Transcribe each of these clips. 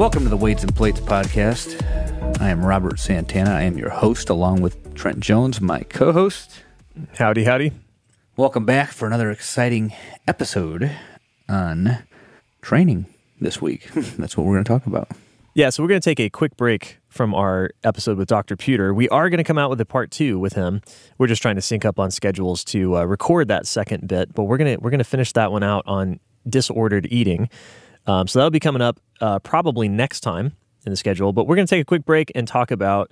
Welcome to the Weights and Plates podcast. I am Robert Santana. I am your host, along with Trent Jones, my co-host. Howdy, howdy. Welcome back for another exciting episode on training this week. That's what we're going to talk about. Yeah, so we're going to take a quick break from our episode with Dr. Pewter. We are going to come out with a part 2 with him. We're just trying to sync up on schedules to record that second bit, but we're going to finish that one out on disordered eating. So that'll be coming up probably next time in the schedule, but we're going to take a quick break and talk about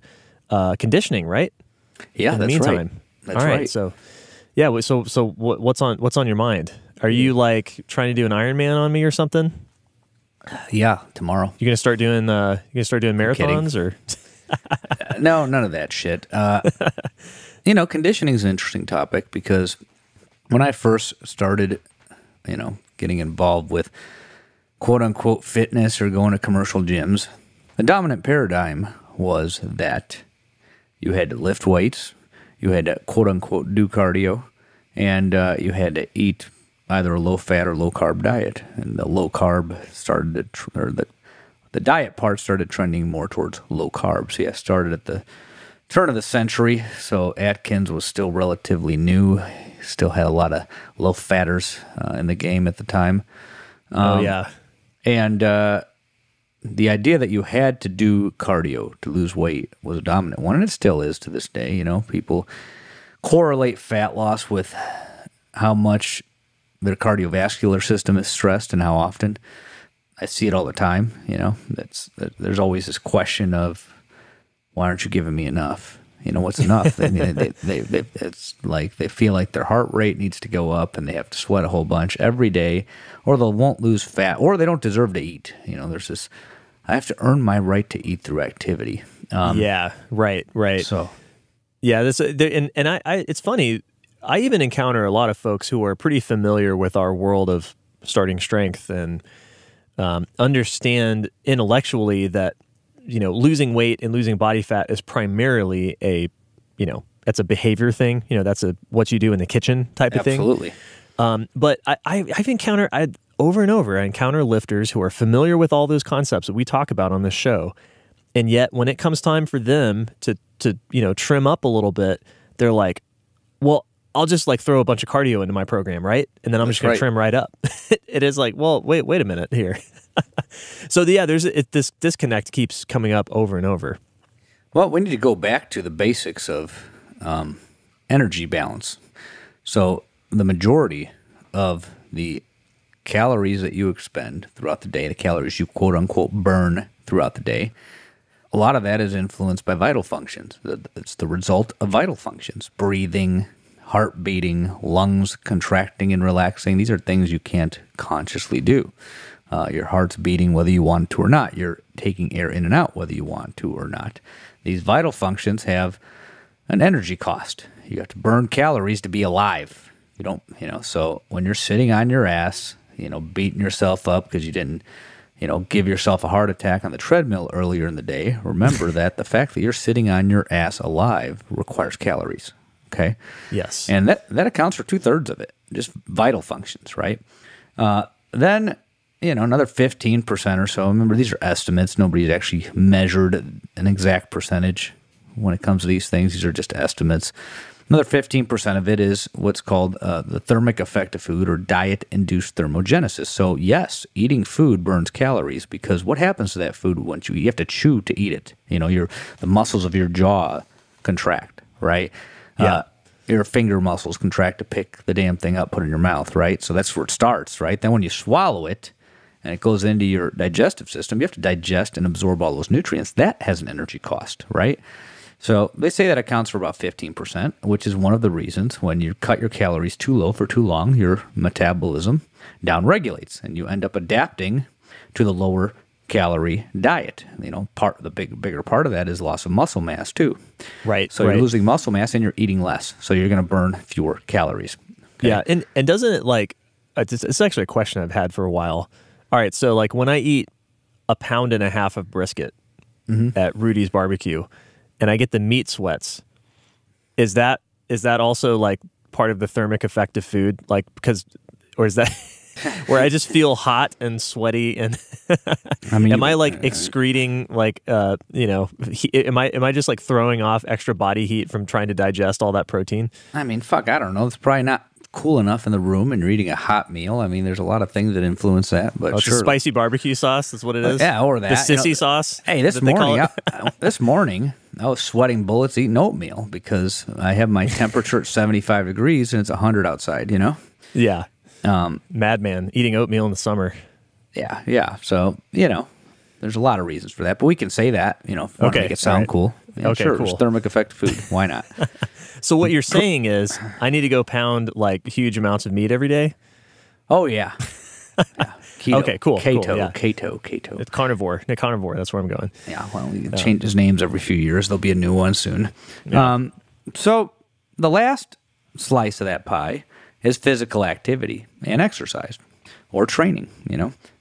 conditioning, right? Yeah, in the that's meantime. right. That's All right. right. So, yeah. So what's on your mind? Are you like trying to do an Ironman on me or something? Yeah, tomorrow. You gonna start doing marathons or? No, none of that shit. Conditioning is an interesting topic because when I first started, getting involved with quote unquote fitness or going to commercial gyms, the dominant paradigm was that you had to lift weights, you had to quote unquote do cardio, and you had to eat either a low fat or low carb diet. And the low carb started the diet part started trending more towards low carb. So yeah, started at the turn of the century. So Atkins was still relatively new. Still had a lot of low fatters in the game at the time. And the idea that you had to do cardio to lose weight was a dominant one, and it still is to this day. People correlate fat loss with how much their cardiovascular system is stressed and how often. I see it all the time. There's always this question of, why aren't you giving me enough? What's enough? It's like they feel like their heart rate needs to go up and they have to sweat a whole bunch every day, or they won't lose fat, or they don't deserve to eat. There's this, I have to earn my right to eat through activity. Yeah, right. So, yeah, it's funny. I even encounter a lot of folks who are pretty familiar with our world of starting strength and understand intellectually that losing weight and losing body fat is primarily that's a behavior thing. That's what you do in the kitchen type of thing. Absolutely. But I've encountered over and over. I encounter lifters who are familiar with all those concepts that we talk about on this show, and yet when it comes time for them to trim up a little bit, they're like, "Well, I'll just throw a bunch of cardio into my program, right? And then I'm just going to trim right up." It is like, well, wait a minute here. So yeah, this disconnect keeps coming up over and over. Well, we need to go back to the basics of energy balance. So the majority of the calories that you expend throughout the day, the calories you quote unquote burn throughout the day, a lot of that is influenced by vital functions. It's the result of vital functions: breathing, heart beating, lungs contracting and relaxing. These are things you can't consciously do. Your heart's beating whether you want to or not. You're taking air in and out whether you want to or not. These vital functions have an energy cost. You have to burn calories to be alive. You don't, so when you're sitting on your ass, beating yourself up because you didn't, give yourself a heart attack on the treadmill earlier in the day, remember that the fact that you're sitting on your ass alive requires calories. Okay? Yes. And that accounts for 2/3 of it, just vital functions, right? Then, another 15% or so. Remember, these are estimates. Nobody's actually measured an exact percentage when it comes to these things. These are just estimates. Another 15% of it is what's called the thermic effect of food, or diet-induced thermogenesis. So, yes, eating food burns calories, because what happens to that food once you eat? You have to chew to eat it. The muscles of your jaw contract, right? Yeah. Your finger muscles contract to pick the damn thing up, put it in your mouth, right? So that's where it starts, right? Then when you swallow it and it goes into your digestive system, you have to digest and absorb all those nutrients. That has an energy cost, right? So they say that accounts for about 15%, which is one of the reasons when you cut your calories too low for too long, your metabolism downregulates and you end up adapting to the lower calorie diet. The bigger part of that is loss of muscle mass too. Right. So you're losing muscle mass and you're eating less. So you're going to burn fewer calories. Okay? Yeah. And doesn't it it's actually a question I've had for a while. All right. So when I eat 1.5 pounds of brisket at Rudy's barbecue and I get the meat sweats, is that also part of the thermic effect of food? Or is that where I just feel hot and sweaty, and I mean, am I like excreting like am I just like throwing off extra body heat from trying to digest all that protein? I mean, fuck, I don't know. It's probably not cool enough in the room, and you're eating a hot meal. I mean, there's a lot of things that influence that. But it's a spicy barbecue sauce. That's what it is. Yeah, or that. The sissy sauce. Hey, this morning I was sweating bullets eating oatmeal because I have my temperature at 75 degrees and it's 100 outside. Yeah. Madman eating oatmeal in the summer. Yeah. So there's a lot of reasons for that, but we can say that. If we want to make it sound cool. Okay, sure. cool. It's thermic effect food. Why not? So what you're saying is I need to go pound like huge amounts of meat every day? Oh, yeah. Keto. Okay, cool. Keto. It's carnivore. Carnivore. That's where I'm going. Yeah, well, we can change his names every few years. There'll be a new one soon. Yeah. So the last slice of that pie is physical activity and exercise or training,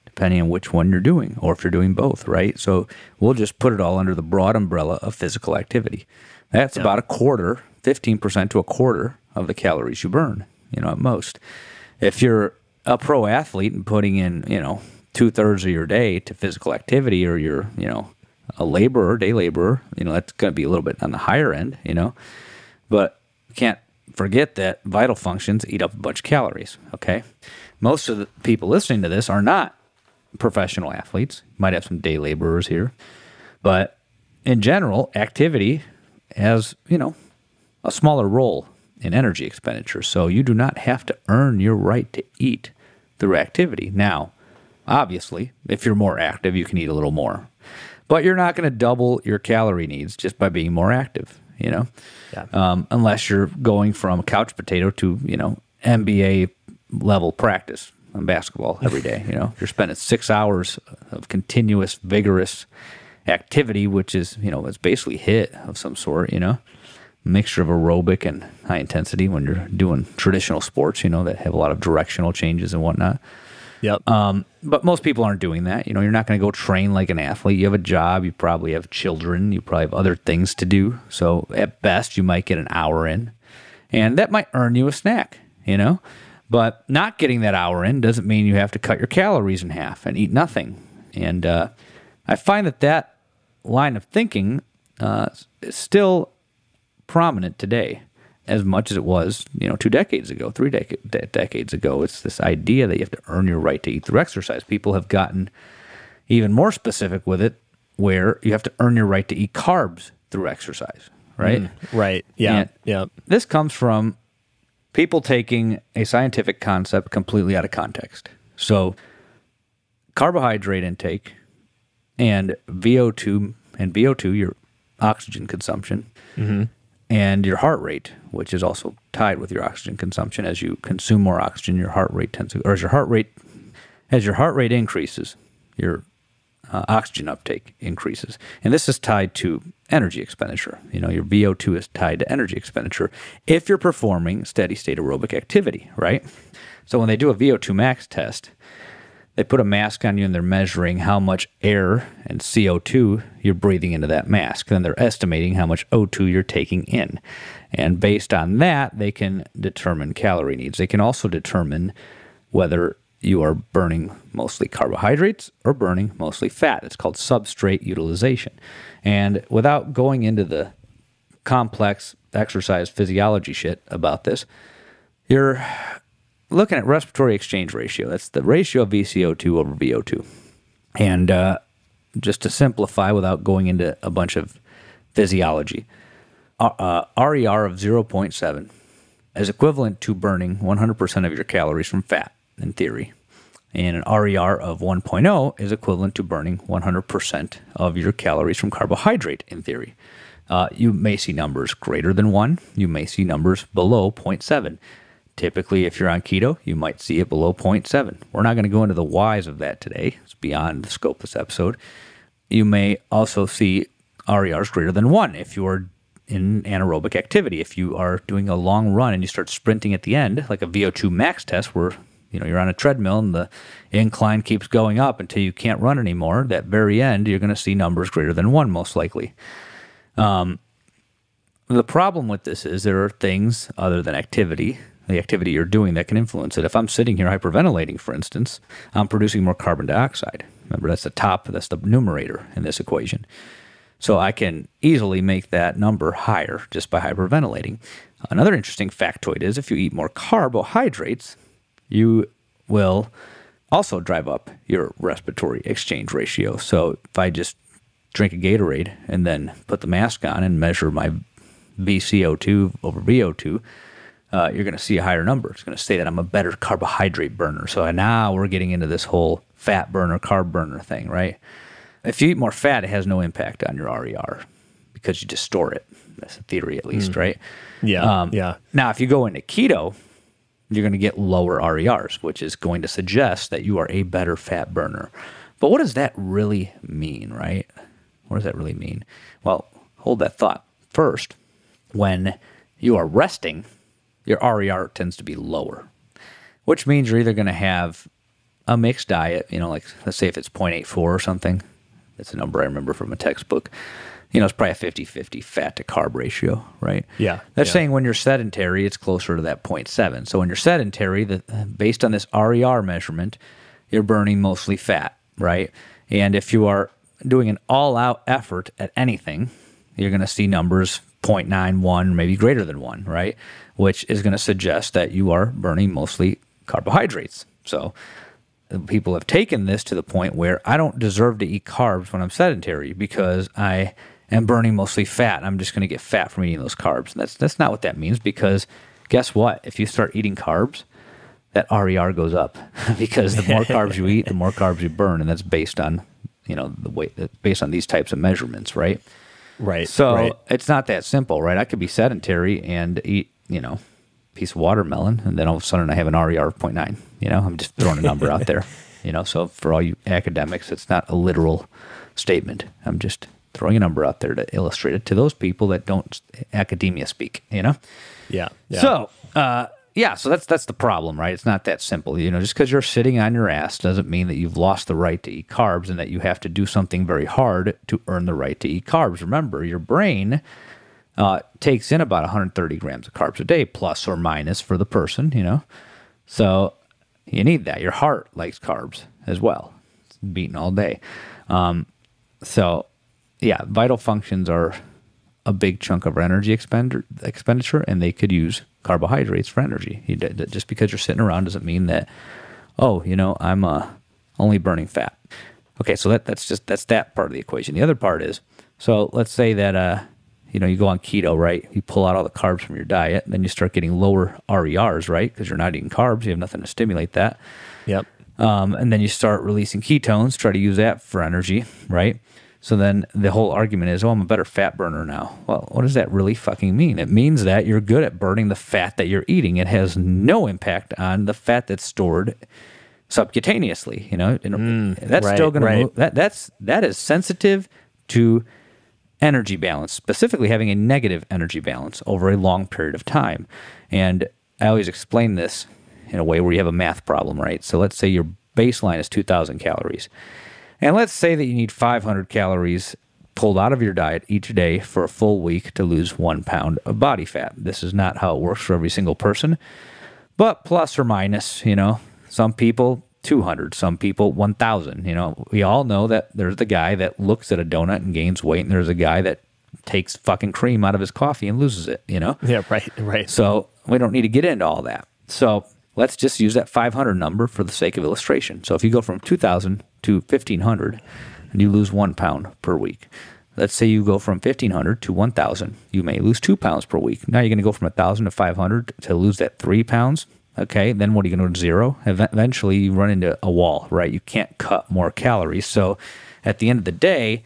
depending on which one you're doing or if you're doing both, right? So we'll just put it all under the broad umbrella of physical activity. That's about 15% to a quarter of the calories you burn, at most. If you're a pro athlete and putting in, 2/3 of your day to physical activity, or you're, a day laborer, that's going to be a little bit on the higher end, But you can't forget that vital functions eat up a bunch of calories, okay? Most of the people listening to this are not professional athletes. Might have some day laborers here. But in general, activity has, a smaller role in energy expenditure. So you do not have to earn your right to eat through activity. Now, obviously, if you're more active, you can eat a little more. But you're not going to double your calorie needs just by being more active, unless you're going from a couch potato to, NBA level practice on basketball every day. You're spending 6 hours of continuous, vigorous activity, which is, it's basically HIIT of some sort, mixture of aerobic and high intensity when you're doing traditional sports, that have a lot of directional changes and whatnot. Yep. But most people aren't doing that. You're not going to go train like an athlete. You have a job. You probably have children. You probably have other things to do. So at best, you might get an hour in, and that might earn you a snack, But not getting that hour in doesn't mean you have to cut your calories in half and eat nothing. And I find that line of thinking is still prominent today as much as it was, 2 decades ago, 3 decades ago. It's this idea that you have to earn your right to eat through exercise. People have gotten even more specific with it, where you have to earn your right to eat carbs through exercise, right? Right. Yeah. This comes from people taking a scientific concept completely out of context. So carbohydrate intake and VO2, your oxygen consumption, and your heart rate, which is also tied with your oxygen consumption. As you consume more oxygen, your heart rate as your heart rate increases, your oxygen uptake increases. And this is tied to energy expenditure. Your VO2 is tied to energy expenditure if you're performing steady state aerobic activity, right? So when they do a VO2 max test, they put a mask on you and they're measuring how much air and CO2 you're breathing into that mask. Then they're estimating how much O2 you're taking in. And based on that, they can determine calorie needs. They can also determine whether you are burning mostly carbohydrates or burning mostly fat. It's called substrate utilization. And without going into the complex exercise physiology shit about this, you're looking at respiratory exchange ratio. That's the ratio of VCO2 over VO2. And just to simplify without going into a bunch of physiology, RER of 0.7 is equivalent to burning 100% of your calories from fat, in theory. And an RER of 1.0 is equivalent to burning 100% of your calories from carbohydrate, in theory. You may see numbers greater than 1. You may see numbers below 0.7. Typically, if you're on keto, you might see it below 0.7. We're not going to go into the whys of that today. It's beyond the scope of this episode. You may also see RERs greater than 1 if you are in anaerobic activity. If you are doing a long run and you start sprinting at the end, like a VO2 max test where you're on a treadmill and the incline keeps going up until you can't run anymore, that very end, you're going to see numbers greater than 1 most likely. The problem with this is there are things other than activity the activity you're doing that can influence it. If I'm sitting here hyperventilating, for instance, I'm producing more carbon dioxide. Remember, that's the numerator in this equation. So I can easily make that number higher just by hyperventilating. Another interesting factoid is if you eat more carbohydrates, you will also drive up your respiratory exchange ratio. So if I just drink a Gatorade and then put the mask on and measure my VCO2 over VO2, you're going to see a higher number. It's going to say that I'm a better carbohydrate burner. So now we're getting into this whole fat burner, carb burner thing, right? If you eat more fat, it has no impact on your RER because you just store it. That's the theory, at least, right? Yeah. Now, if you go into keto, you're going to get lower RERs, which is going to suggest that you are a better fat burner. But what does that really mean, right? What does that really mean? Well, hold that thought. First, when you are resting, your RER tends to be lower, which means you're either going to have a mixed diet, like let's say if it's 0.84 or something, that's a number I remember from a textbook, it's probably a 50-50 fat to carb ratio, right? Yeah. That's saying when you're sedentary, it's closer to that 0.7. So when you're sedentary, based on this RER measurement, you're burning mostly fat, right? And if you are doing an all-out effort at anything, you're going to see numbers 0.91, maybe greater than 1, right? Which is going to suggest that you are burning mostly carbohydrates. So people have taken this to the point where I don't deserve to eat carbs when I'm sedentary because I am burning mostly fat. I'm just going to get fat from eating those carbs. And that's not what that means, because guess what? If you start eating carbs, that RER goes up because the more carbs you eat, the more carbs you burn, and that's based on the way based on these types of measurements, right? Right. So it's not that simple, right? I could be sedentary and eat, a piece of watermelon, and then all of a sudden I have an RER of 0.9. I'm just throwing a number out there. So for all you academics, it's not a literal statement. I'm just throwing a number out there to illustrate it to those people that don't academia speak. Yeah. So so that's the problem, right? It's not that simple. Just because you're sitting on your ass doesn't mean that you've lost the right to eat carbs and that you have to do something very hard to earn the right to eat carbs. Remember, your brain takes in about 130 grams of carbs a day, plus or minus for the person, So you need that. Your heart likes carbs as well. It's beating all day. Vital functions are a big chunk of our energy expenditure, and they could use carbohydrates for energy. Just because you're sitting around doesn't mean that, I'm only burning fat. Okay, so that's that part of the equation. The other part is, so let's say that you go on keto, right? You pull out all the carbs from your diet, and then you start getting lower RERs, right? Because you're not eating carbs, you have nothing to stimulate that. Yep. And then you start releasing ketones, try to use that for energy, right? So then the whole argument is, I'm a better fat burner now. Well, what does that really fucking mean? It means that you're good at burning the fat that you're eating. It has no impact on the fat that's stored subcutaneously. That's still going to move. That is sensitive to energy balance, specifically having a negative energy balance over a long period of time. And I always explain this in a way where you have a math problem, right? So let's say your baseline is 2,000 calories. And let's say that you need 500 calories pulled out of your diet each day for a full week to lose 1 pound of body fat. This is not how it works for every single person, but plus or minus, some people 200, some people 1,000. We all know that there's the guy that looks at a donut and gains weight, and there's a guy that takes fucking cream out of his coffee and loses it, Yeah, right. So we don't need to get into all that. So let's just use that 500 number for the sake of illustration. So if you go from 2,000 to 1,500 and you lose 1 pound per week, let's say you go from 1,500 to 1,000, you may lose 2 pounds per week. Now you're going to go from 1,000 to 500 to lose that 3 pounds. Okay, then what are you going to do? Zero? Eventually you run into a wall, right? You can't cut more calories. So at the end of the day,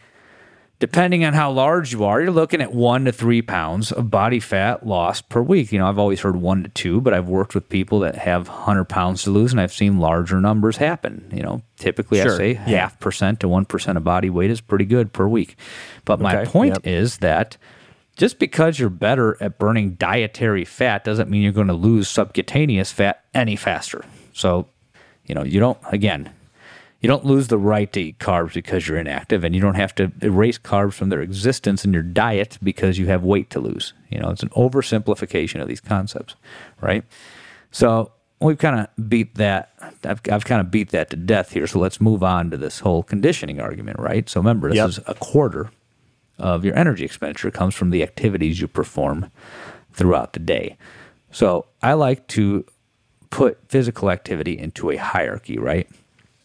depending on how large you are, you're looking at 1 to 3 pounds of body fat lost per week. I've always heard 1 to 2, but I've worked with people that have 100 pounds to lose, and I've seen larger numbers happen. Typically I say 0.5% to 1% of body weight is pretty good per week. But my point is that just because you're better at burning dietary fat doesn't mean you're going to lose subcutaneous fat any faster. So, you don't lose the right to eat carbs because you're inactive, and you don't have to erase carbs from their existence in your diet because you have weight to lose. It's an oversimplification of these concepts, right? So we've kind of beat that. I've kind of beat that to death here. So let's move on to this whole conditioning argument, right? So remember, this is a quarter of your energy expenditure comes from the activities you perform throughout the day. So I like to put physical activity into a hierarchy, right?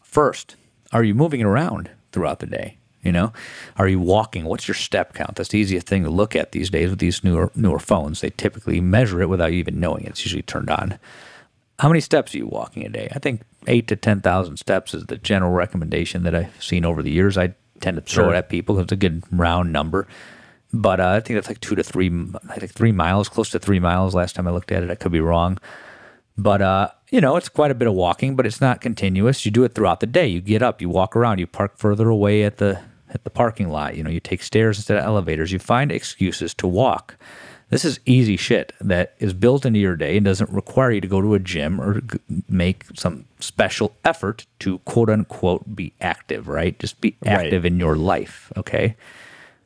First, are you moving around throughout the day? You know, are you walking? What's your step count? That's the easiest thing to look at these days with these newer phones. They typically measure it without you even knowing it. It's usually turned on. How many steps are you walking a day? I think 8,000 to 10,000 steps is the general recommendation that I've seen over the years. I tend to throw it at people because it's a good round number. But I think that's like 2 to 3, I think 3 miles, close to 3 miles last time I looked at it. I could be wrong. But, you know, it's quite a bit of walking, but it's not continuous. You do it throughout the day. You get up, you walk around, you park further away at the parking lot. You know, you take stairs instead of elevators. You find excuses to walk. This is easy shit that is built into your day and doesn't require you to go to a gym or make some special effort to quote unquote be active, right? Just be active in your life, okay?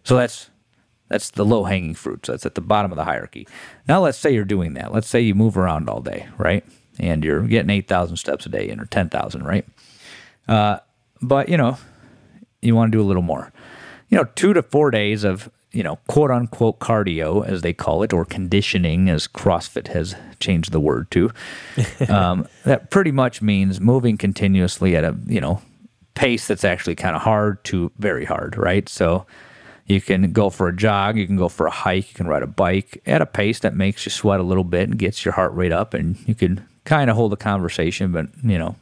So that's the low-hanging fruit. So that's at the bottom of the hierarchy. Now let's say you're doing that. Let's say you move around all day, right? And you're getting 8,000 steps a day in or 10,000, right? But, you know, you want to do a little more. You know, 2 to 4 days of, you know, quote-unquote cardio, as they call it, or conditioning, as CrossFit has changed the word to. That pretty much means moving continuously at a, you know, pace that's actually kind of hard to very hard, right? So you can go for a jog, you can go for a hike, you can ride a bike at a pace that makes you sweat a little bit and gets your heart rate up, and you can kind of hold a conversation, but, you know,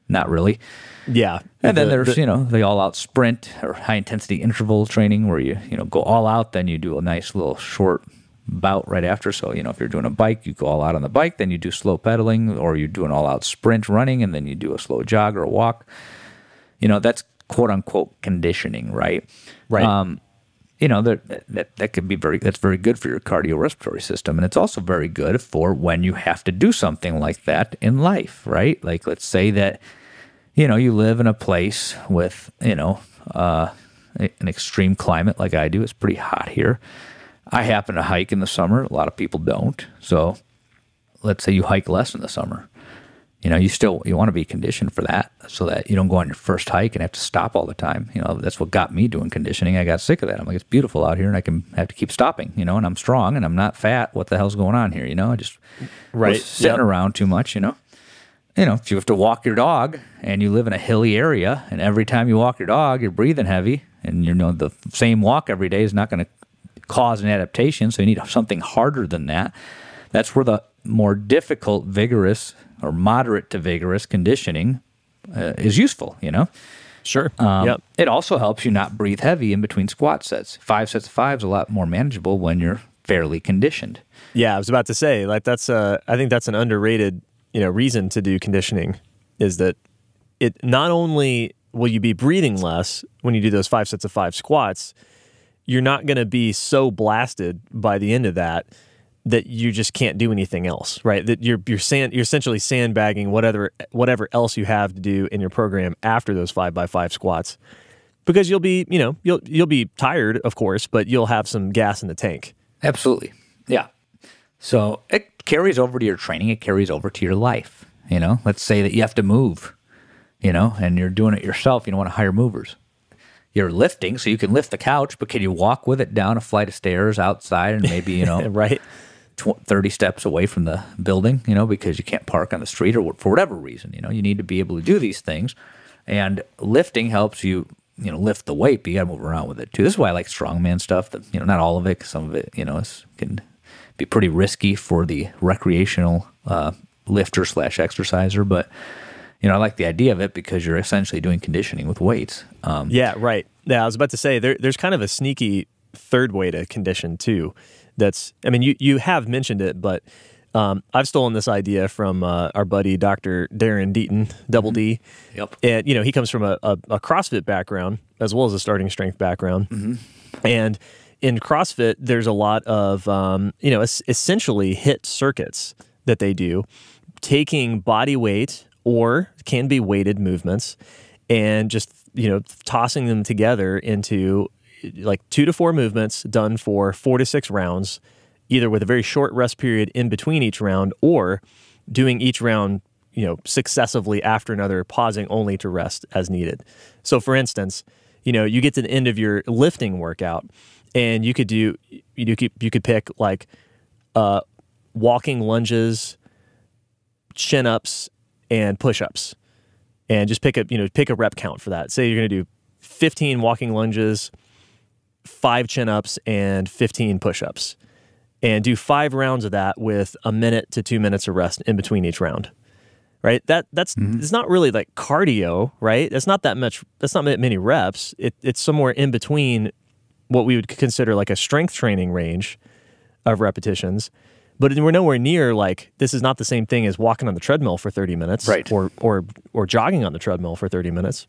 not really. Yeah. And then there's, you know, the all-out sprint or high-intensity interval training where you know, go all out, then you do a nice little short bout right after. So, you know, if you're doing a bike, you go all out on the bike, then you do slow pedaling, or you do an all-out sprint running, and then you do a slow jog or a walk. You know, that's quote-unquote conditioning, right? Right. You know, that could be that's very good for your cardiorespiratory system. And it's also very good for when you have to do something like that in life, right? Like, let's say that, you know, you live in a place with, you know, an extreme climate like I do. It's pretty hot here. I happen to hike in the summer. A lot of people don't. So let's say you hike less in the summer. You know, you want to be conditioned for that so that you don't go on your first hike and have to stop all the time. You know, that's what got me doing conditioning. I got sick of that. I'm like, it's beautiful out here and I have to keep stopping, you know, and I'm strong and I'm not fat. What the hell's going on here? You know, I just was sitting around too much, you know. You know, if you have to walk your dog and you live in a hilly area and every time you walk your dog, you're breathing heavy, and, you know, the same walk every day is not going to cause an adaptation. So you need something harder than that. That's where the more difficult, vigorous, or moderate to vigorous conditioning is useful, you know? Sure. It also helps you not breathe heavy in between squat sets. 5 sets of 5 is a lot more manageable when you're fairly conditioned. Yeah, I was about to say, like, that's I think that's an underrated, you know, reason to do conditioning, is that it not only will you be breathing less when you do those 5 sets of 5 squats, you're not going to be so blasted by the end of that you just can't do anything else, right? That you're essentially sandbagging whatever else you have to do in your program after those 5x5 squats, because you'll be, you know, you'll be tired, of course, but you'll have some gas in the tank. Absolutely, yeah. So it carries over to your training. It carries over to your life. You know, let's say that you have to move, you know, and you're doing it yourself. You don't want to hire movers. You're lifting, so you can lift the couch, but can you walk with it down a flight of stairs outside and maybe, you know, right, 30 steps away from the building, you know, because you can't park on the street or for whatever reason, you know, you need to be able to do these things. And lifting helps you, you know, lift the weight, but you got to move around with it too. This is why I like strongman stuff. That, you know, not all of it, 'cause some of it, you know, can be pretty risky for the recreational lifter / exerciser. But, you know, I like the idea of it because you're essentially doing conditioning with weights. Yeah, right. Yeah, I was about to say, there's kind of a sneaky third way to condition too. That's, I mean, you have mentioned it, but I've stolen this idea from our buddy, Dr. Darren Deaton, Double D. Yep. And, you know, he comes from a CrossFit background as well as a starting strength background. Mm-hmm. And in CrossFit, there's a lot of, you know, essentially HIIT circuits that they do, taking body weight or can be weighted movements and just, you know, tossing them together into like 2 to 4 movements done for 4 to 6 rounds, either with a very short rest period in between each round or doing each round, successively after another, pausing only to rest as needed. So for instance, you get to the end of your lifting workout and you could pick like walking lunges, chin-ups, and push-ups, and just pick a rep count for that. Say you're going to do 15 walking lunges, 5 chin-ups, and 15 push-ups, and do 5 rounds of that with 1 minute to 2 minutes of rest in between each round. Right? That's it's not really like cardio, right? That's not that much. That's not many reps. It's somewhere in between what we would consider like a strength training range of repetitions. But we're nowhere near like, this is not the same thing as walking on the treadmill for 30 minutes, right? Or jogging on the treadmill for 30 minutes.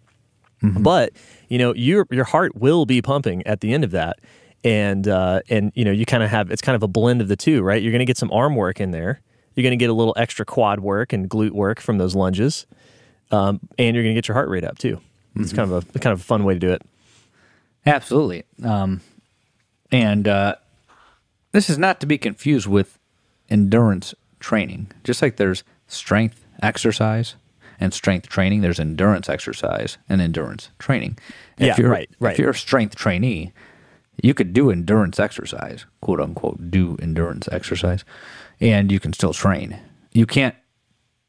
But your heart will be pumping at the end of that, and you kind of have, it's kind of a blend of the two, right? You're going to get some arm work in there. You're going to get a little extra quad work and glute work from those lunges, and you're going to get your heart rate up too. It's kind of a fun way to do it. Absolutely, and this is not to be confused with endurance training. Just like there's strength exercise and strength training, there's endurance exercise and endurance training. If you're a strength trainee, you could do endurance exercise, quote unquote, do endurance exercise, and you can still train. You can't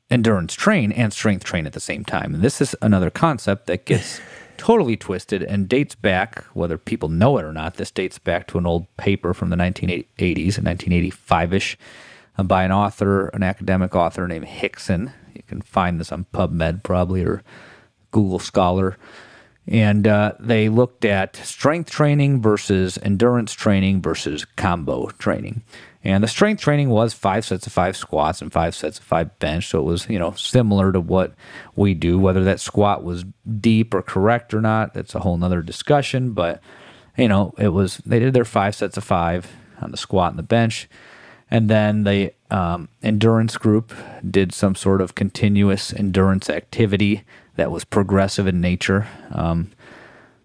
endurance train and strength train at the same time. And this is another concept that gets totally twisted and dates back, whether people know it or not, this dates back to an old paper from the 1980s, 1985-ish, by an academic author named Hickson. You can find this on PubMed probably, or Google Scholar. And they looked at strength training versus endurance training versus combo training. And the strength training was 5 sets of 5 squats and 5 sets of 5 bench. So it was, similar to what we do. Whether that squat was deep or correct or not, that's a whole nother discussion. But, they did their 5 sets of 5 on the squat and the bench. And then the endurance group did some sort of continuous endurance activity that was progressive in nature.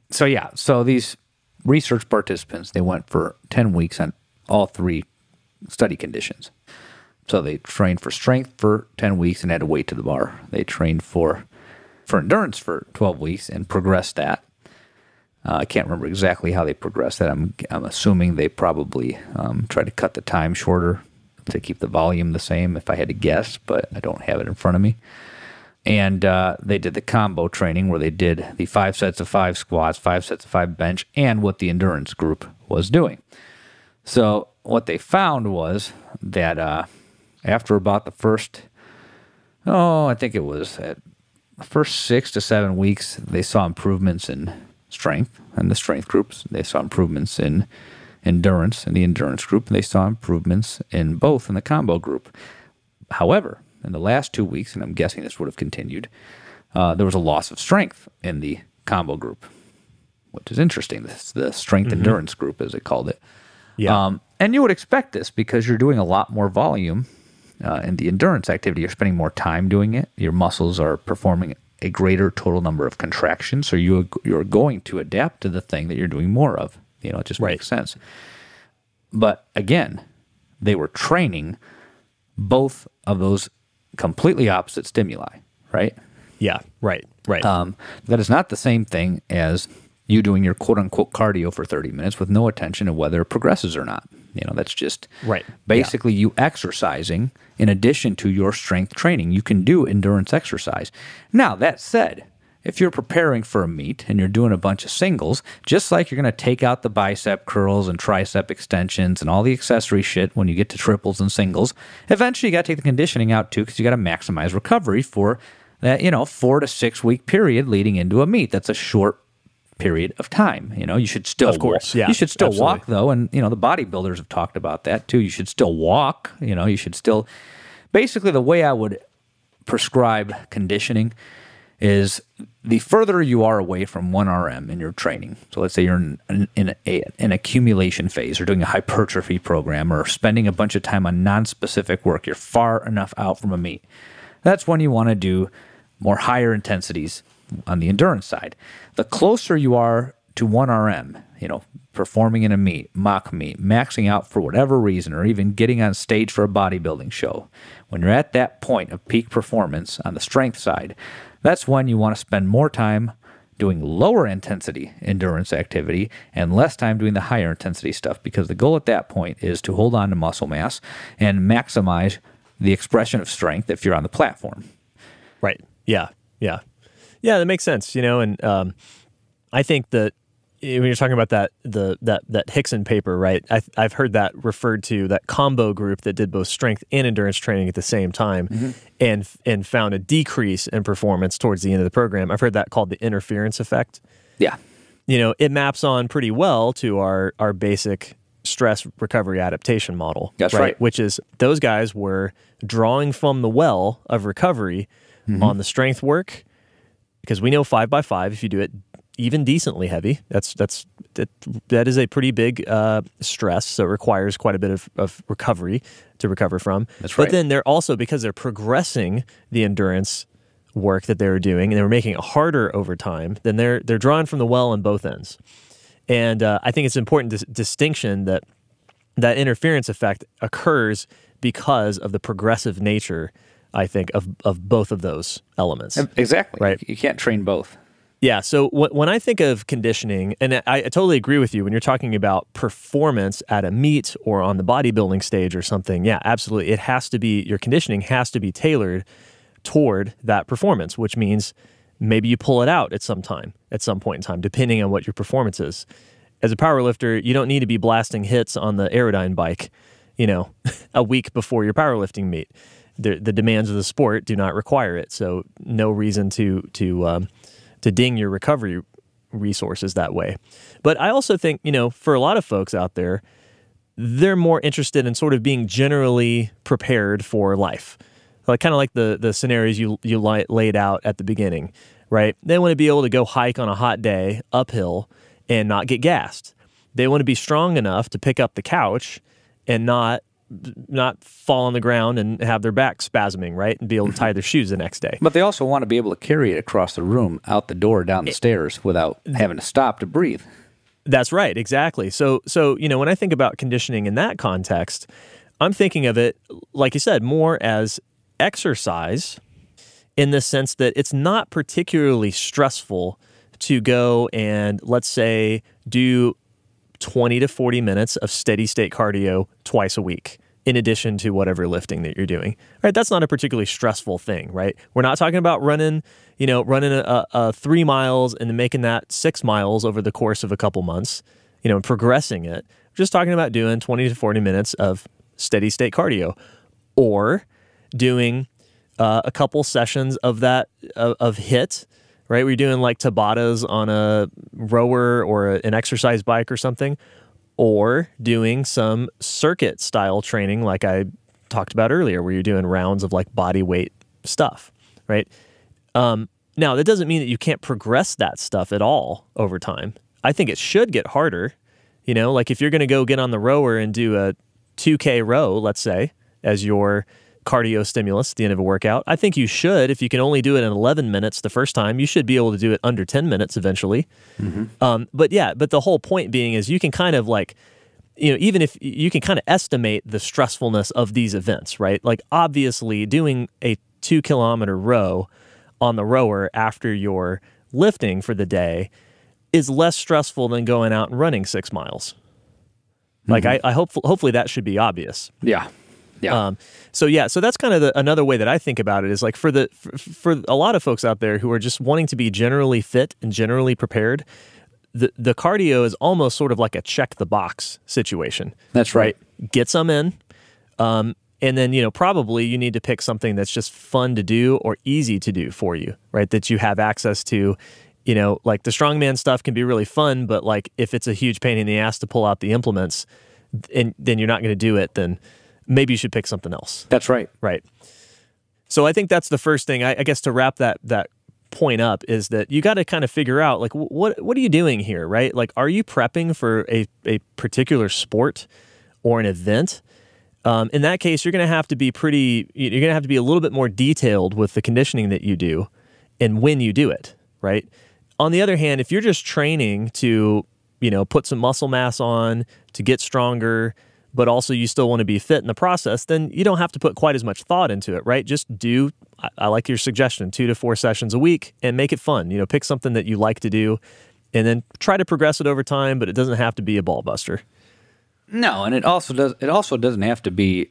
So these research participants, they went for 10 weeks on all 3 study conditions. So they trained for strength for 10 weeks and had to weight to the bar. They trained for endurance for 12 weeks and progressed that. I can't remember exactly how they progressed that. I'm assuming they probably tried to cut the time shorter to keep the volume the same, if I had to guess, but I don't have it in front of me. And they did the combo training where they did the 5 sets of 5 squats, 5 sets of 5 bench, and what the endurance group was doing. So what they found was that after about the first, I think it was at the first 6 to 7 weeks, they saw improvements in strength in the strength groups. They saw improvements in endurance in the endurance group, and they saw improvements in both in the combo group. However, in the last 2 weeks, and I'm guessing this would have continued, there was a loss of strength in the combo group, which is interesting. This is the strength endurance group, as they called it. Yeah. And you would expect this because you're doing a lot more volume in the endurance activity. You're spending more time doing it. Your muscles are performing a greater total number of contractions, so you're going to adapt to the thing that you're doing more of. It just makes sense. But again, they were training both of those completely opposite stimuli, right? Yeah, right. That is not the same thing as you doing your quote-unquote cardio for 30 minutes with no attention to whether it progresses or not. That's just basically you exercising in addition to your strength training. You can do endurance exercise. Now, that said, if you're preparing for a meet and you're doing a bunch of singles, just like you're going to take out the bicep curls and tricep extensions and all the accessory shit when you get to triples and singles, eventually you got to take the conditioning out too, because you got to maximize recovery for that 4 to 6 week period leading into a meet. That's a short period of time. You should still, of course, you should still walk though, and the bodybuilders have talked about that too. You should still walk. You should still. Basically, the way I would prescribe conditioning is the further you are away from 1 RM in your training. So let's say you're in an accumulation phase or doing a hypertrophy program or spending a bunch of time on non-specific work. You're far enough out from a meet. That's when you want to do more higher intensities on the endurance side. The closer you are to 1 RM, performing in a meet, mock meet, maxing out for whatever reason, or even getting on stage for a bodybuilding show, when you're at that point of peak performance on the strength side, that's when you want to spend more time doing lower intensity endurance activity and less time doing the higher intensity stuff, because the goal at that point is to hold on to muscle mass and maximize the expression of strength if you're on the platform. Right. Yeah. That makes sense. And I think that when you're talking about that Hickson paper, right? I've heard that referred to, that combo group that did both strength and endurance training at the same time, and found a decrease in performance towards the end of the program. I've heard that called the interference effect. Yeah. It maps on pretty well to our basic stress recovery adaptation model. That's right. Which is, those guys were drawing from the well of recovery on the strength work, because we know 5x5, if you do it even decently heavy, that is a pretty big stress, so it requires quite a bit of recovery to recover from. That's right. But then they're also, because they're progressing the endurance work that they were doing, and they were making it harder over time, then they're drawing from the well on both ends. And I think it's an important distinction that interference effect occurs because of the progressive nature, I think, of both of those elements. Exactly. Right. You can't train both. Yeah, so when I think of conditioning, and I totally agree with you when you're talking about performance at a meet or on the bodybuilding stage or something, yeah, absolutely. Your conditioning has to be tailored toward that performance, which means maybe you pull it out at some point in time, depending on what your performance is. As a powerlifter, you don't need to be blasting hits on the Aerodyne bike, a week before your powerlifting meet. The demands of the sport do not require it, so no reason to ding your recovery resources that way. But I also think, for a lot of folks out there, they're more interested in sort of being generally prepared for life. Kind of like the scenarios you laid out at the beginning, right? They want to be able to go hike on a hot day uphill and not get gassed. They want to be strong enough to pick up the couch and not fall on the ground and have their back spasming, right? And be able to tie their shoes the next day. But they also want to be able to carry it across the room, out the door, down the stairs without having to stop to breathe. That's right, exactly. So when I think about conditioning in that context, I'm thinking of it, like you said, more as exercise, in the sense that it's not particularly stressful to go and, let's say, do 20 to 40 minutes of steady state cardio twice a week, in addition to whatever lifting that you're doing. Right? That's not a particularly stressful thing, right? We're not talking about running a 3 miles and then making that 6 miles over the course of a couple months, and progressing it. We're just talking about doing 20 to 40 minutes of steady state cardio, or doing a couple sessions of HIIT, right? We're doing like Tabatas on a rower or an exercise bike or something, or doing some circuit style training like I talked about earlier, where you're doing rounds of like body weight stuff, right? Now, that doesn't mean that you can't progress that stuff at all over time. I think it should get harder. Like if you're going to go get on the rower and do a 2K row, let's say, as your cardio stimulus at the end of a workout, I think you should, if you can only do it in 11 minutes the first time, you should be able to do it under 10 minutes eventually. But the whole point being is you can kind of even if you can kind of estimate the stressfulness of these events, right? Like obviously doing a 2-kilometer row on the rower after you're lifting for the day is less stressful than going out and running 6 miles. Like I hopefully that should be obvious. Yeah. Yeah. So that's kind of another way that I think about it, is like for a lot of folks out there who are just wanting to be generally fit and generally prepared, the cardio is almost sort of like a check the box situation. That's right. Get some in, and then probably you need to pick something that's just fun to do or easy to do for you, right? That you have access to. Like the strongman stuff can be really fun, but like if it's a huge pain in the ass to pull out the implements, and then you're not going to do it, then maybe you should pick something else. That's right. Right. So I think that's the first thing, I guess, to wrap that point up, is that you got to kind of figure out, like, what are you doing here, right? Like, are you prepping for a particular sport or an event? In that case, you're going to have to be a little bit more detailed with the conditioning that you do and when you do it, right? On the other hand, if you're just training to, put some muscle mass on, to get stronger, but also you still want to be fit in the process, then you don't have to put quite as much thought into it, right? Just do, I like your suggestion, 2 to 4 sessions a week and make it fun. Pick something that you like to do and then try to progress it over time, but it doesn't have to be a ball buster. No, and it also doesn't have to be,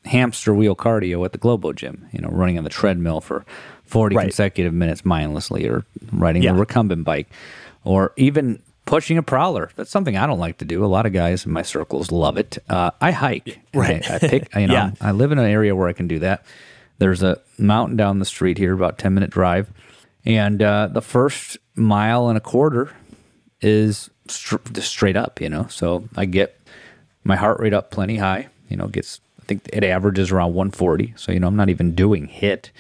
hamster wheel cardio at the Globo gym, running on the treadmill for 40 consecutive minutes mindlessly, or riding a recumbent bike, or even pushing a prowler. That's something I don't like to do. A lot of guys in my circles love it. I hike. Right. I pick, I live in an area where I can do that. There's a mountain down the street here, about 10-minute drive. And the first mile and a quarter is just straight up, So I get my heart rate up plenty high, I think it averages around 140. So, I'm not even doing HIIT.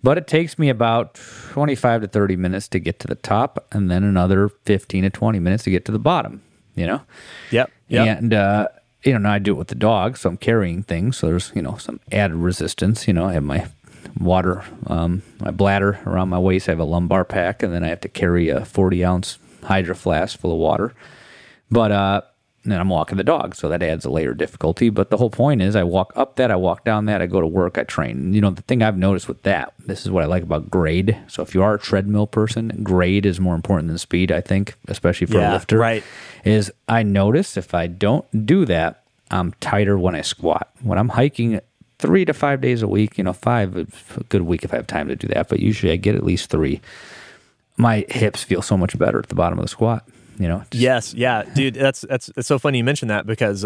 But it takes me about 25 to 30 minutes to get to the top, and then another 15 to 20 minutes to get to the bottom, Yep. And, now I do it with the dog, so I'm carrying things. So there's, some added resistance. I have my water, my bladder around my waist. I have a lumbar pack, and then I have to carry a 40-ounce Hydro Flask full of water. But then I'm walking the dog, so that adds a layer of difficulty. But the whole point is I walk up that, I walk down that, I go to work, I train. The thing I've noticed with that, this is what I like about grade. So if you are a treadmill person, grade is more important than speed, I think, especially for a lifter. Right. Is I notice if I don't do that, I'm tighter when I squat. When I'm hiking 3 to 5 days a week, 5 is a good week if I have time to do that, but usually I get at least 3. My hips feel so much better at the bottom of the squat. Yes, yeah, dude, that's so funny you mentioned that, because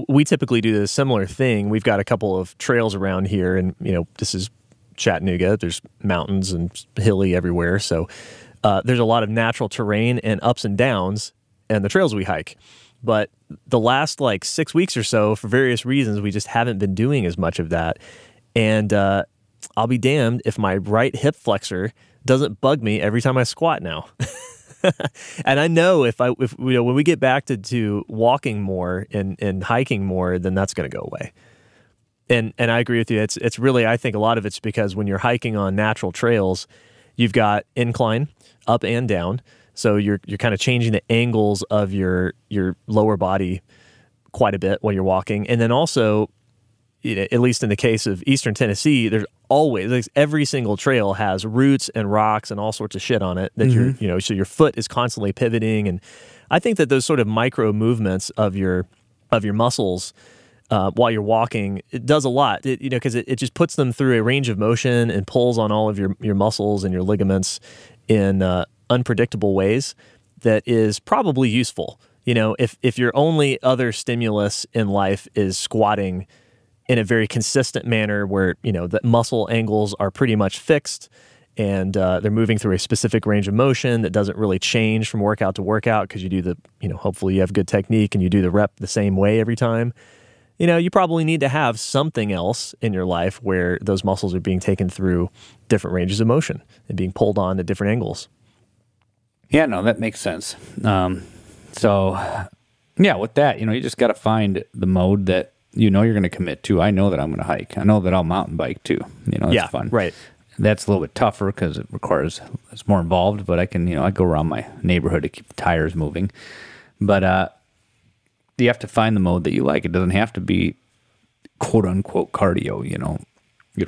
we typically do a similar thing. We've got a couple of trails around here, and this is Chattanooga. There's mountains and hilly everywhere, so there's a lot of natural terrain and ups and downs, and the trails we hike. But the last 6 weeks or so, for various reasons, we just haven't been doing as much of that. And I'll be damned if my right hip flexor doesn't bug me every time I squat now. And I know if when we get back to walking more and hiking more, then that's going to go away. And I agree with you. It's really, I think a lot of it's because when you're hiking on natural trails, you've got incline up and down. So you're kind of changing the angles of your lower body quite a bit while you're walking. And then also, at least in the case of Eastern Tennessee, there's always, every single trail has roots and rocks and all sorts of shit on it that so your foot is constantly pivoting. And I think that those sort of micro movements of your muscles while you're walking, it does a lot, because it just puts them through a range of motion and pulls on all of your muscles and your ligaments in unpredictable ways that is probably useful. If your only other stimulus in life is squatting in a very consistent manner where, the muscle angles are pretty much fixed and they're moving through a specific range of motion that doesn't really change from workout to workout because you do the, hopefully you have good technique and you do the rep the same way every time. You probably need to have something else in your life where those muscles are being taken through different ranges of motion and being pulled on at different angles. Yeah, no, that makes sense. So, with that, you just got to find the mode that you're going to commit to. I know that I'm going to hike. I know that I'll mountain bike too. It's fun. Right. That's a little bit tougher because it's more involved, but I can, I go around my neighborhood to keep the tires moving. But you have to find the mode that you like. It doesn't have to be quote unquote cardio, You don't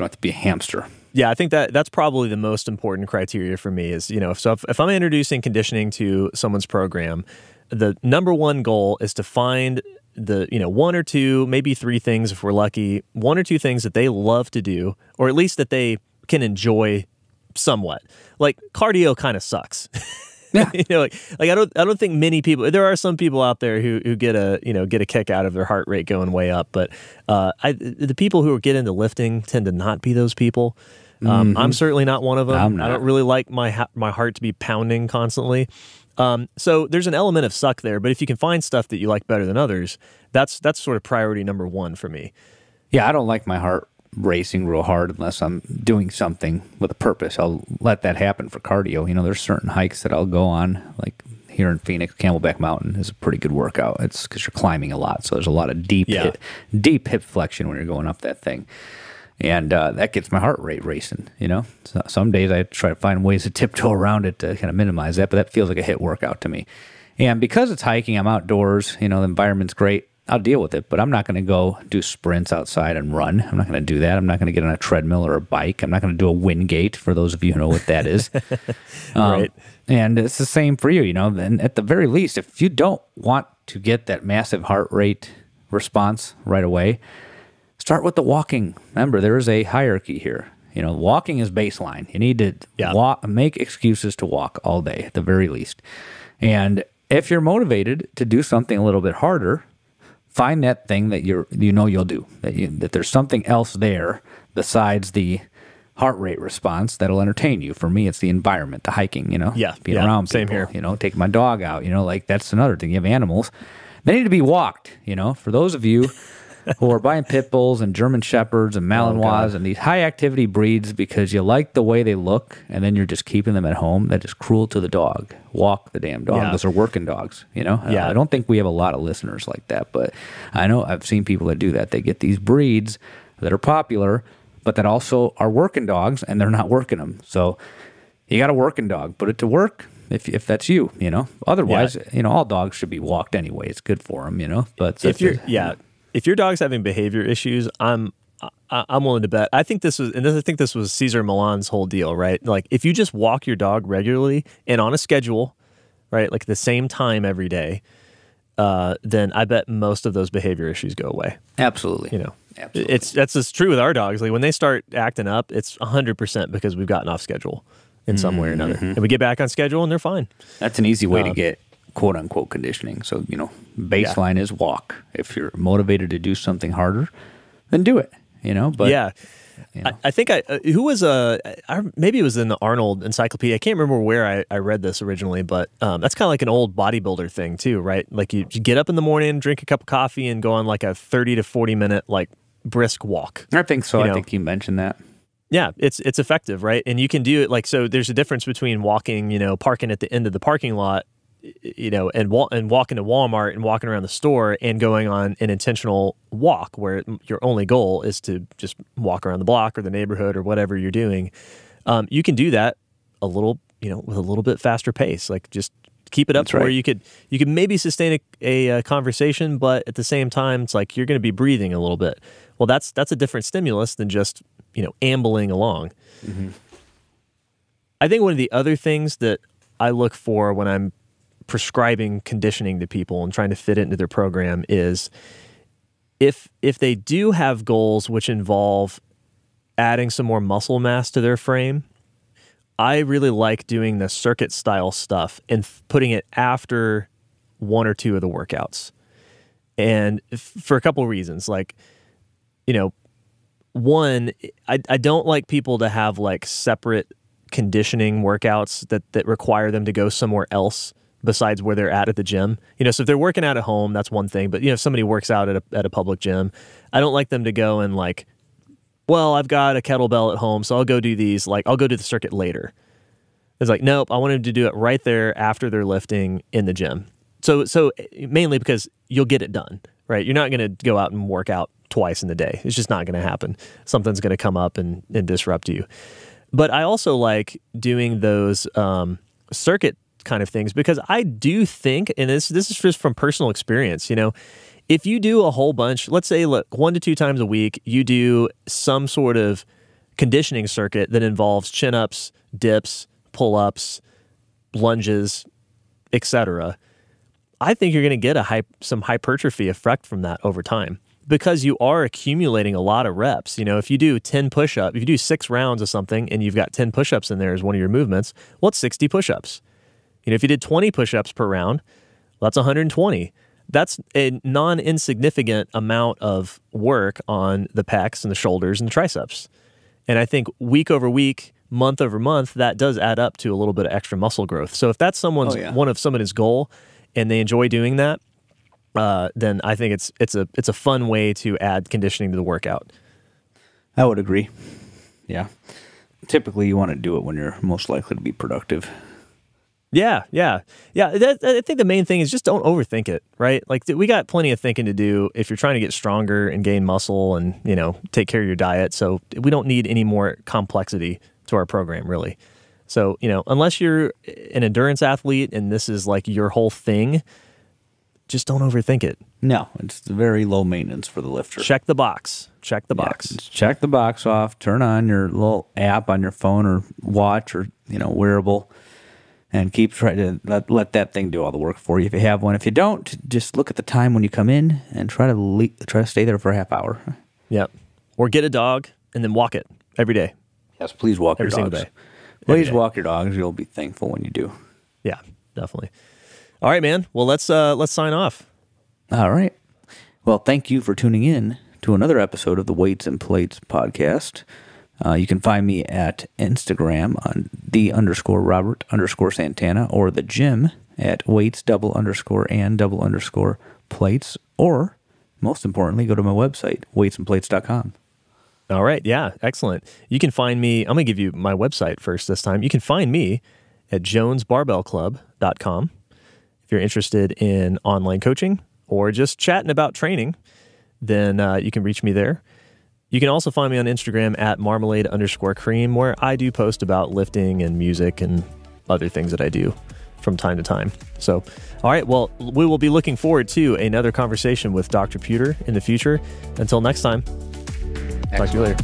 have to be a hamster. Yeah, I think that's probably the most important criteria for me is, if I'm introducing conditioning to someone's program, the number one goal is to find the, 1 or 2, maybe 3 things if we're lucky, 1 or 2 things that they love to do, or at least that they can enjoy somewhat. Like cardio kind of sucks. Yeah. I don't think many people, there are some people out there who get a kick out of their heart rate going way up, but the people who get into lifting tend to not be those people. I'm certainly not one of them. I don't really like my heart to be pounding constantly. So there's an element of suck there, but if you can find stuff that you like better than others, that's sort of priority number 1 for me. Yeah, I don't like my heart racing real hard unless I'm doing something with a purpose. I'll let that happen for cardio. There's certain hikes that I'll go on, like here in Phoenix, Camelback Mountain is a pretty good workout. It's because you're climbing a lot, so there's a lot of deep hip flexion when you're going up that thing. And that gets my heart rate racing, So some days I try to find ways to tiptoe around it to kind of minimize that, but that feels like a HIIT workout to me. And because it's hiking, I'm outdoors, the environment's great. I'll deal with it, but I'm not going to go do sprints outside and run. I'm not going to do that. I'm not going to get on a treadmill or a bike. I'm not going to do a Wingate, for those of you who know what that is. Right. And it's the same for you, And at the very least, if you don't want to get that massive heart rate response right away, start with the walking. Remember, there is a hierarchy here. Walking is baseline. You need to make excuses to walk all day at the very least. And if you're motivated to do something a little bit harder, find that thing that you'll do, that there's something else there besides the heart rate response that'll entertain you. For me, it's the environment, the hiking, being around people, same here. Taking my dog out, that's another thing. You have animals. They need to be walked, For those of you who are buying pit bulls and German shepherds and Malinois and these high activity breeds because you like the way they look and then you're just keeping them at home, that is cruel to the dog. Walk the damn dog. Those are working dogs, I don't think we have a lot of listeners like that, but I know I've seen people that do that. They get these breeds that are popular, but that also are working dogs and they're not working them. So you got a working dog, put it to work. If that's you, Otherwise, all dogs should be walked anyway. It's good for them, But if your dog's having behavior issues, I'm willing to bet. I think this was Cesar Millan's whole deal, right? Like if you just walk your dog regularly and on a schedule, right, like the same time every day, then I bet most of those behavior issues go away. Absolutely. Absolutely. That's just true with our dogs. Like when they start acting up, it's 100% because we've gotten off schedule in some way or another, and we get back on schedule and they're fine. That's an easy way to get quote unquote conditioning. So, baseline is walk. If you're motivated to do something harder, then do it, but I think maybe it was in the Arnold encyclopedia. I can't remember where I read this originally, but that's kind of like an old bodybuilder thing too, right? Like you get up in the morning, drink a cup of coffee and go on like a 30 to 40 minute, like brisk walk. I think so. I think you mentioned that. Yeah, it's effective, right? And you can do it like, so there's a difference between walking, parking at the end of the parking lot, and walking to Walmart and walking around the store and going on an intentional walk where your only goal is to just walk around the block or the neighborhood or whatever you're doing. You can do that a little, with a little bit faster pace. Like just keep it up to where you could maybe sustain a conversation, but at the same time, it's like you're going to be breathing a little bit. Well, that's a different stimulus than just ambling along. Mm-hmm. I think one of the other things that I look for when I'm prescribing conditioning to people and trying to fit it into their program is if they do have goals which involve adding some more muscle mass to their frame, I really like doing the circuit style stuff and putting it after one or two of the workouts. And for a couple of reasons, like, one, I don't like people to have like separate conditioning workouts that require them to go somewhere else besides where they're at the gym. So if they're working out at home, that's one thing. But if somebody works out at a public gym, I don't like them to go and like, well, I've got a kettlebell at home, so I'll go do these. Like, I'll go do the circuit later. It's like, nope, I want them to do it right there after they're lifting in the gym. So mainly because you'll get it done, right? You're not going to go out and work out twice in the day. It's just not going to happen. Something's going to come up and disrupt you. But I also like doing those circuit kind of things because I do think, and this is just from personal experience, if you do a whole bunch, let's say 1 to 2 times a week, you do some sort of conditioning circuit that involves chin-ups, dips, pull-ups, lunges, etc. I think you're going to get some hypertrophy effect from that over time because you are accumulating a lot of reps. If you do 10 push-ups, if you do 6 rounds of something and you've got 10 push-ups in there as one of your movements, well, it's 60 push-ups. If you did 20 push-ups per round, well, that's 120. That's a non-insignificant amount of work on the pecs and the shoulders and the triceps. And I think week over week, month over month, that does add up to a little bit of extra muscle growth. So if that's one of somebody's goal and they enjoy doing that, then I think it's a fun way to add conditioning to the workout. I would agree. Yeah. Typically, you want to do it when you're most likely to be productive. Yeah. I think the main thing is just don't overthink it, right? Like we got plenty of thinking to do if you're trying to get stronger and gain muscle and, take care of your diet. So we don't need any more complexity to our program, really. So, unless you're an endurance athlete and this is like your whole thing, just don't overthink it. No, it's very low maintenance for the lifter. Check the box. Check the box. Just check the box off. Turn on your little app on your phone or watch or, wearable. And keep trying to let that thing do all the work for you if you have one. If you don't, just look at the time when you come in and try to stay there for a half hour. Yep. Or get a dog and then walk it every day. Yes, please walk your dogs. Every single day. Please walk your dogs. You'll be thankful when you do. Yeah, definitely. All right, man. Well, let's sign off. All right. Well, thank you for tuning in to another episode of the Weights and Plates podcast. You can find me at Instagram on _Robert_Santana or the gym at weights_and_plates, or most importantly, go to my website, weightsandplates.com. All right. Yeah. Excellent. You can find me. I'm going to give you my website first this time. You can find me at jonesbarbellclub.com. If you're interested in online coaching or just chatting about training, then you can reach me there. You can also find me on Instagram at marmalade_cream, where I do post about lifting and music and other things that I do from time to time. So, all right, well, we will be looking forward to another conversation with Dr. Pewter in the future. Until next time, talk to you later.